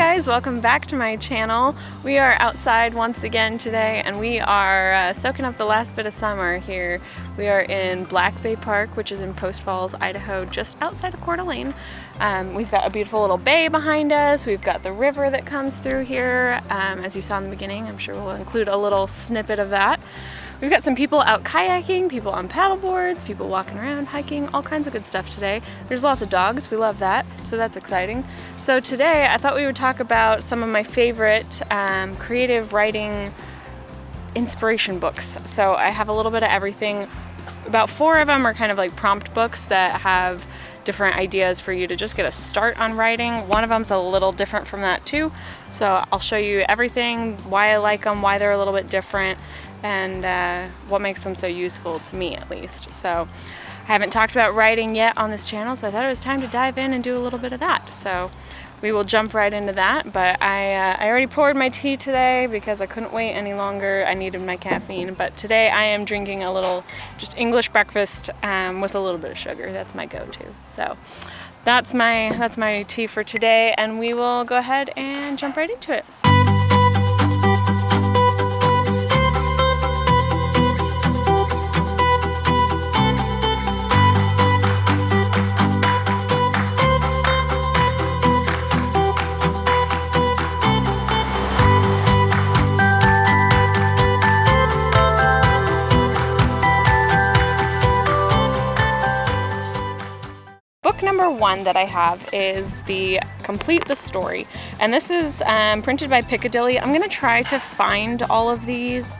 guys, welcome back to my channel. We are outside once again today and we are soaking up the last bit of summer here. We are in Black Bay Park, which is in Post Falls, Idaho, just outside of Coeur d'Alene. We've got a beautiful little bay behind us. We've got the river that comes through here, as you saw in the beginning. I'm sure we'll include a little snippet of that. We've got some people out kayaking, people on paddle boards, people walking around, hiking, all kinds of good stuff today. There's lots of dogs, we love that, so that's exciting. So today I thought we would talk about some of my favorite creative writing inspiration books. So I have a little bit of everything. About 4 of them are kind of like prompt books that have different ideas for you to just get a start on writing. One of them's a little different from that too. So I'll show you everything, why I like them, why they're a little bit different, and what makes them so useful to me at least. So I haven't talked about writing yet on this channel, so I thought it was time to dive in and do a little bit of that. So we will jump right into that, but I already poured my tea today because I couldn't wait any longer. I needed my caffeine, but today I am drinking a little just English breakfast with a little bit of sugar. That's my go-to. So that's my tea for today, and we will go ahead and jump right into it. Book number 1 that I have is the Complete the Story, and this is printed by Piccadilly. I'm going to try to find all of these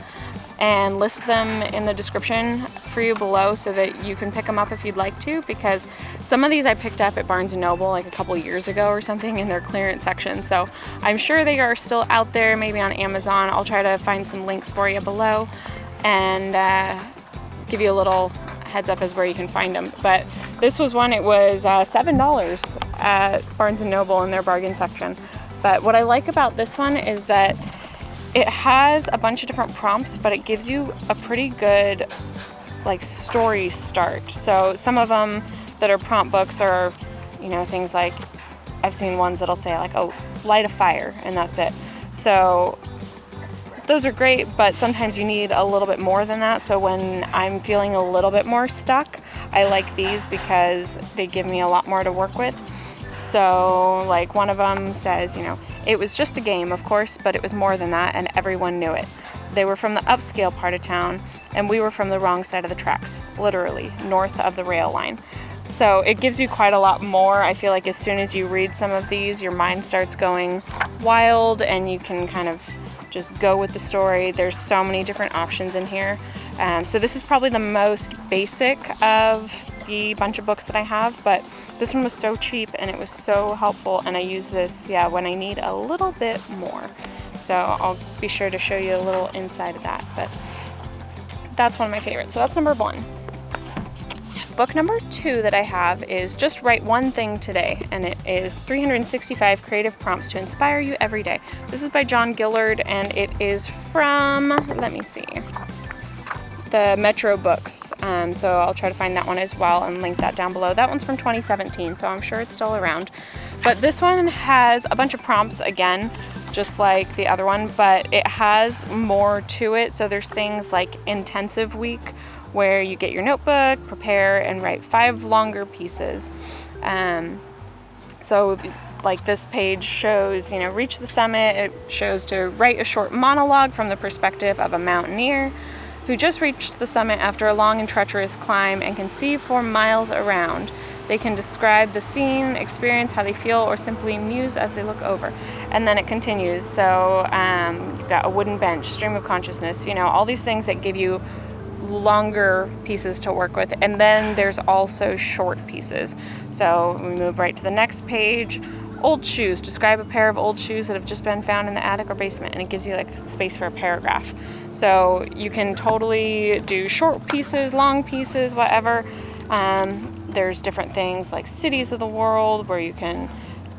and list them in the description for you below so that you can pick them up if you'd like to, because some of these I picked up at Barnes & Noble like a couple years ago or something in their clearance section, so I'm sure they are still out there, maybe on Amazon. I'll try to find some links for you below and give you a little heads up as where you can find them. But this was one, it was $7 at Barnes & Noble in their bargain section. But what I like about this one is that it has a bunch of different prompts, but it gives you a pretty good like story start. So some of them that are prompt books are, you know, things like, I've seen ones that'll say like, oh, light a fire, and that's it. So those are great, but sometimes you need a little bit more than that. So when I'm feeling a little bit more stuck, I like these because they give me a lot more to work with. So like one of them says, you know, it was just a game, of course, but it was more than that, and everyone knew it. They were from the upscale part of town, and we were from the wrong side of the tracks, literally north of the rail line. So it gives you quite a lot more. I feel like as soon as you read some of these, your mind starts going wild and you can kind of just go with the story. There's so many different options in here. So this is probably the most basic of the bunch of books that I have, but this one was so cheap and it was so helpful, and I use this, when I need a little bit more. So I'll be sure to show you a little inside of that, but that's one of my favorites. So that's number 1. Book number 2 that I have is Just Write One Thing Today, and it is 365 creative prompts to inspire you every day. This is by John Gillard, and it is from, let me see, the Metro Books. So I'll try to find that one as well and link that down below. That one's from 2017, so I'm sure it's still around. But this one has a bunch of prompts again, just like the other one, but it has more to it. So there's things like intensive week, where you get your notebook, prepare, and write 5 longer pieces. So like this page shows, you know, reach the summit. It shows to write a short monologue from the perspective of a mountaineer who just reached the summit after a long and treacherous climb and can see for miles around. They can describe the scene, experience how they feel, or simply muse as they look over. And then it continues. So you've got a wooden bench, stream of consciousness, you know, all these things that give you longer pieces to work with. And then there's also short pieces. So we move right to the next page. Old shoes. Describe a pair of old shoes that have just been found in the attic or basement, and it gives you like space for a paragraph. So you can totally do short pieces, long pieces, whatever. There's different things like cities of the world where you can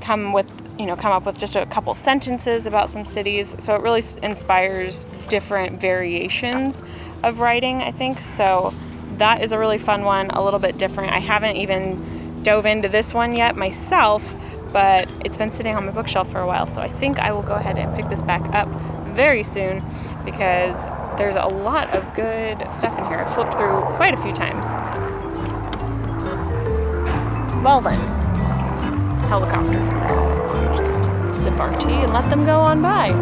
come up with just a couple sentences about some cities. So it really inspires different variations of writing, I think. So that is a really fun one, a little bit different. I haven't even dove into this one yet myself, but it's been sitting on my bookshelf for a while, so I think I will go ahead and pick this back up very soon because there's a lot of good stuff in here. I've flipped through quite a few times. Well then, helicopter. Just sip our tea and let them go on by.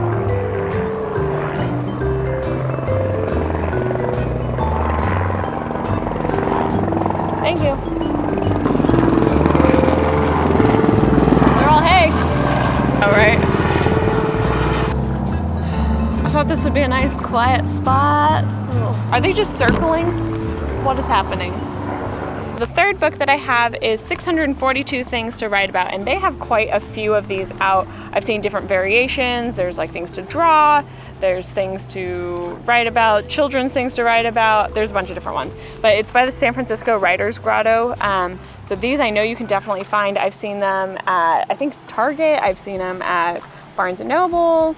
Thank you. They're all hay. All right. I thought this would be a nice quiet spot. Are they just circling? What is happening? The third book that I have is 642 Things to Write About, and they have quite a few of these out. I've seen different variations. There's like things to draw, there's things to write about, children's things to write about. There's a bunch of different ones, but it's by the San Francisco Writers Grotto. So these I know you can definitely find. I've seen them at, I think, Target. I've seen them at Barnes & Noble.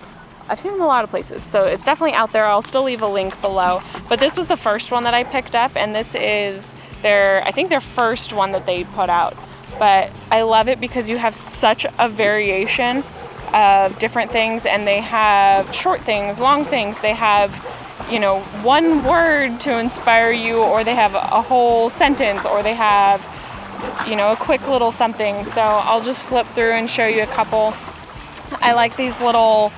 I've seen them a lot of places, so it's definitely out there. I'll still leave a link below. But this was the first one that I picked up, and this is I think their first one that they put out. But I love it because you have such a variation of different things, and they have short things, long things. They have, you know, one word to inspire you, or they have a whole sentence, or they have, you know, a quick little something. So I'll just flip through and show you a couple. I like these little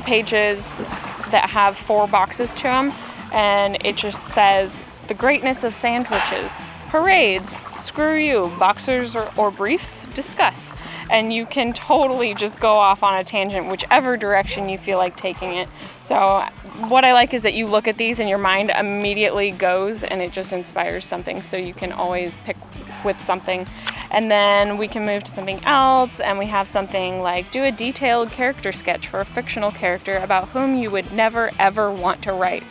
pages that have 4 boxes to them, and it just says the greatness of sandwiches, parades, screw you, boxers or briefs, discuss. And you can totally just go off on a tangent whichever direction you feel like taking it. So what I like is that you look at these and your mind immediately goes and it just inspires something, so you can always pick with something. And then we can move to something else, and we have something like do a detailed character sketch for a fictional character about whom you would never ever want to write.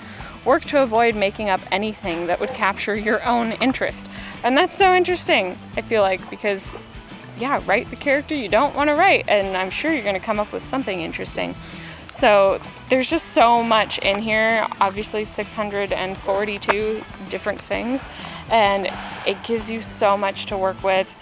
Work to avoid making up anything that would capture your own interest. And that's so interesting, I feel like, because yeah, write the character you don't want to write, and I'm sure you're going to come up with something interesting. So there's just so much in here, obviously 642 different things, and it gives you so much to work with.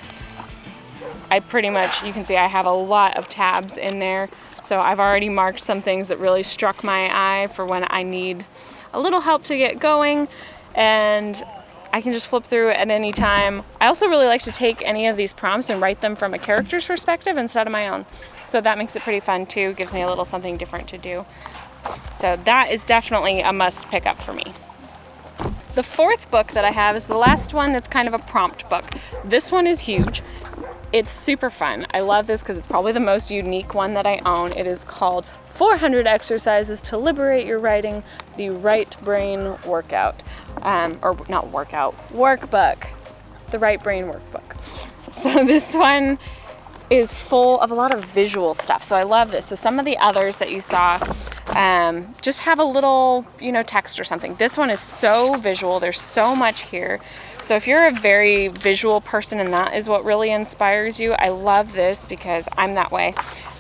I pretty much, you can see I have a lot of tabs in there, so I've already marked some things that really struck my eye for when I need a little help to get going, and I can just flip through at any time. I also really like to take any of these prompts and write them from a character's perspective instead of my own. So that makes it pretty fun too, gives me a little something different to do. So that is definitely a must pick up for me. The fourth book that I have is the last one that's kind of a prompt book. This one is huge. It's super fun. I love this because it's probably the most unique one that I own. It is called 400 Exercises to Liberate Your Writing, the Right Brain Workout. Or not workout, workbook. The Right Brain Workbook. So this one is full of a lot of visual stuff. So I love this. So some of the others that you saw just have a little, you know, text or something. This one is so visual. There's so much here. So if you're a very visual person and that is what really inspires you, I love this because I'm that way.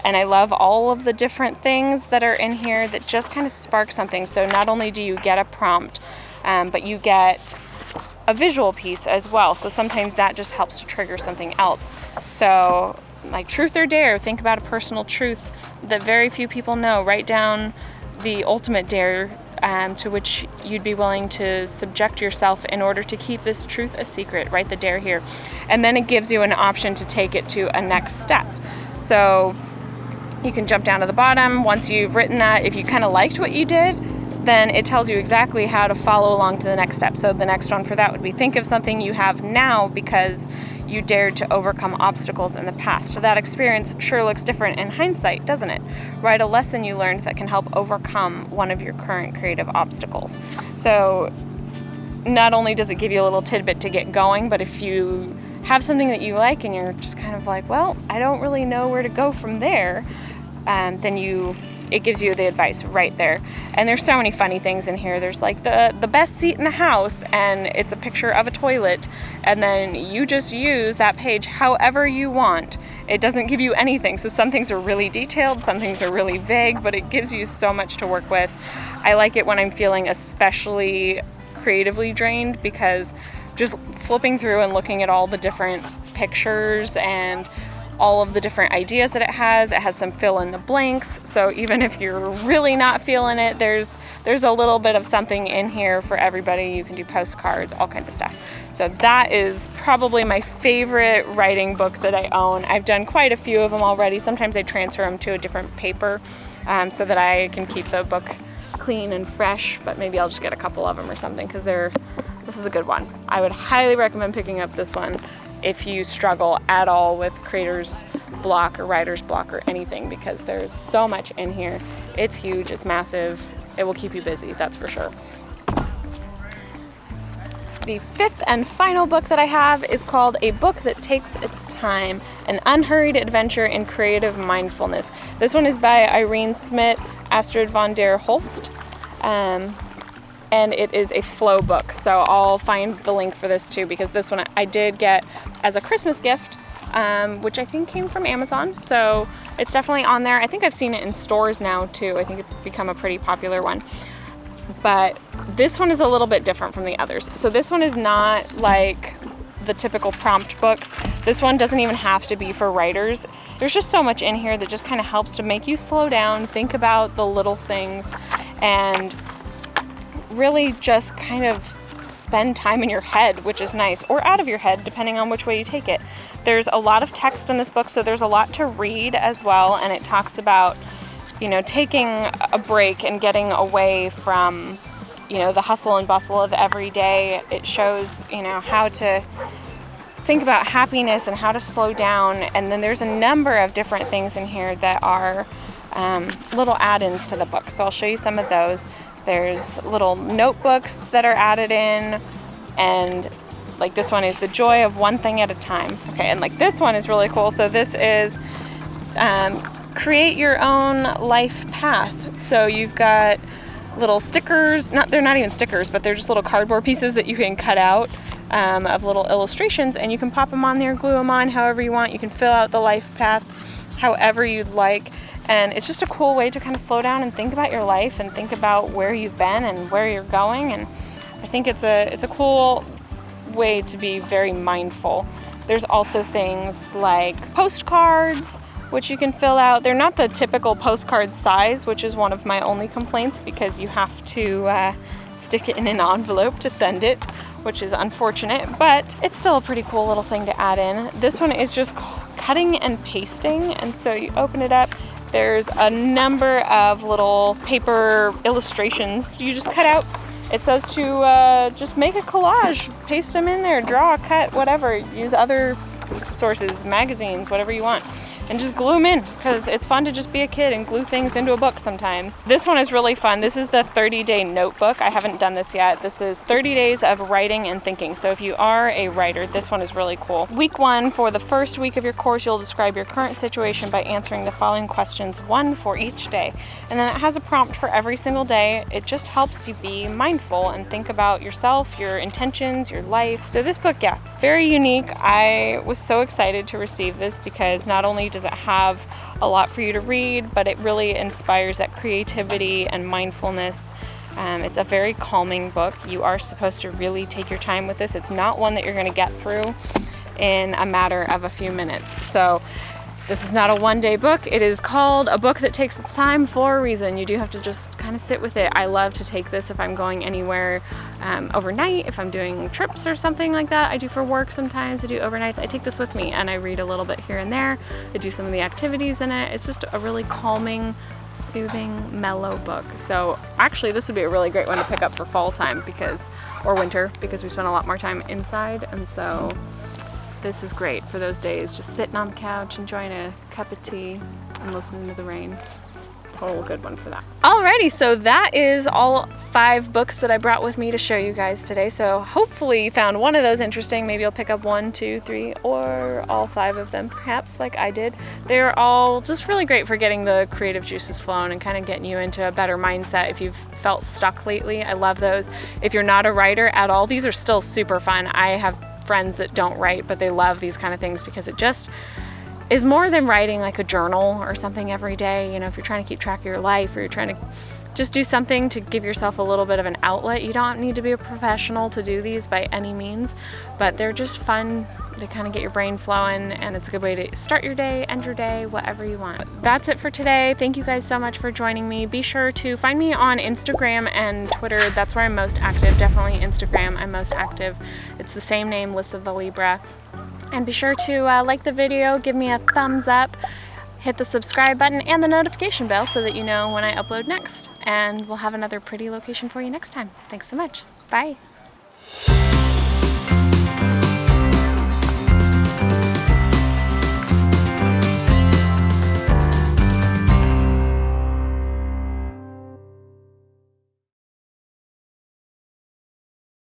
And I love all of the different things that are in here that just kind of spark something. So not only do you get a prompt, but you get a visual piece as well. So sometimes that just helps to trigger something else. So like truth or dare, think about a personal truth that very few people know. Write down the ultimate dare to which you'd be willing to subject yourself in order to keep this truth a secret. Write the dare here. And then it gives you an option to take it to a next step. So you can jump down to the bottom. Once you've written that, if you kind of liked what you did, then it tells you exactly how to follow along to the next step. So the next one for that would be think of something you have now because you dared to overcome obstacles in the past. So that experience sure looks different in hindsight, doesn't it? Write a lesson you learned that can help overcome one of your current creative obstacles. So not only does it give you a little tidbit to get going, but if you have something that you like and you're just kind of like, well, I don't really know where to go from there, then it gives you the advice right there. And there's so many funny things in here. There's like the best seat in the house, and it's a picture of a toilet, and then you just use that page however you want. It doesn't give you anything. So some things are really detailed, some things are really vague, but it gives you so much to work with. I like it when I'm feeling especially creatively drained, because just flipping through and looking at all the different pictures and all of the different ideas that it has. It has some fill in the blanks, so even if you're really not feeling it, there's a little bit of something in here for everybody. You can do postcards, all kinds of stuff. So that is probably my favorite writing book that I own. I've done quite a few of them already. Sometimes I transfer them to a different paper so that I can keep the book clean and fresh, but maybe I'll just get a couple of them or something, because this is a good one. I would highly recommend picking up this one if you struggle at all with creator's block or writer's block or anything, because there's so much in here. It's huge, it's massive, it will keep you busy, that's for sure. The fifth and final book that I have is called A Book That Takes Its Time, An Unhurried Adventure in Creative Mindfulness. This one is by Irene Smith, Astrid von der Holst, and it is a flow book. So I'll find the link for this too, because this one I did get as a Christmas gift, which I think came from Amazon. So it's definitely on there. I think I've seen it in stores now too. I think it's become a pretty popular one. But this one is a little bit different from the others. So this one is not like the typical prompt books. This one doesn't even have to be for writers. There's just so much in here that just kind of helps to make you slow down, think about the little things, and really just kind of spend time in your head, which is nice, or out of your head, depending on which way you take it. There's a lot of text in this book, so there's a lot to read as well, and it talks about, you know, taking a break and getting away from, you know, the hustle and bustle of every day. It shows, you know, how to think about happiness and how to slow down. And then there's a number of different things in here that are little add-ins to the book. So I'll show you some of those. There's little notebooks that are added in, and like this one is the joy of one thing at a time. Okay, and like this one is really cool. So this is create your own life path. So you've got little stickers, they're not even stickers, but they're just little cardboard pieces that you can cut out of little illustrations, and you can pop them on there, glue them on however you want. You can fill out the life path however you'd like, and it's just a cool way to kind of slow down and think about your life and think about where you've been and where you're going. And I think it's a cool way to be very mindful. There's also things like postcards, which you can fill out. They're not the typical postcard size, which is one of my only complaints, because you have to stick it in an envelope to send it, which is unfortunate, but it's still a pretty cool little thing to add in. This one is just cutting and pasting, and so you open it up. There's a number of little paper illustrations you just cut out. It says to just make a collage, paste them in there, draw, cut, whatever. Use other sources, magazines, whatever you want, and just glue them in, because it's fun to just be a kid and glue things into a book sometimes. This one is really fun. This is the 30-day notebook. I haven't done this yet. This is 30 days of writing and thinking. So if you are a writer, this one is really cool. Week 1, for the first week of your course, you'll describe your current situation by answering the following questions, 1 for each day. And then it has a prompt for every single day. It just helps you be mindful and think about yourself, your intentions, your life. So this book, yeah, very unique. I was so excited to receive this, because not only does it have a lot for you to read, but it really inspires that creativity and mindfulness. It's a very calming book. You are supposed to really take your time with this. It's not one that you're going to get through in a matter of a few minutes. So this is not a one-day book. It is called A Book That Takes Its Time for a reason. You do have to just kind of sit with it. I love to take this if I'm going anywhere overnight, if I'm doing trips or something like that. I do for work sometimes. I do overnights. I take this with me and I read a little bit here and there. I do some of the activities in it. It's just a really calming, soothing, mellow book. So actually this would be a really great one to pick up for fall time, or winter, because we spend a lot more time inside, and so this is great for those days, just sitting on the couch, enjoying a cup of tea and listening to the rain. Total good one for that. Alrighty, so that is all 5 books that I brought with me to show you guys today. So hopefully you found one of those interesting. Maybe you'll pick up 1, 2, 3, or all 5 of them, perhaps, like I did. They're all just really great for getting the creative juices flowing and kind of getting you into a better mindset if you've felt stuck lately. I love those. If you're not a writer at all, these are still super fun. I have friends that don't write, but they love these kind of things, because it just is more than writing like a journal or something every day. You know, if you're trying to keep track of your life, or you're trying to just do something to give yourself a little bit of an outlet, you don't need to be a professional to do these by any means, but they're just fun to kind of get your brain flowing, and it's a good way to start your day, end your day, whatever you want. That's it for today. Thank you guys so much for joining me. Be sure to find me on Instagram and Twitter. That's where I'm most active. Definitely Instagram, I'm most active. It's the same name, Lissa the Libra. And be sure to like the video, give me a thumbs up, hit the subscribe button and the notification bell so that you know when I upload next. And we'll have another pretty location for you next time. Thanks so much. Bye.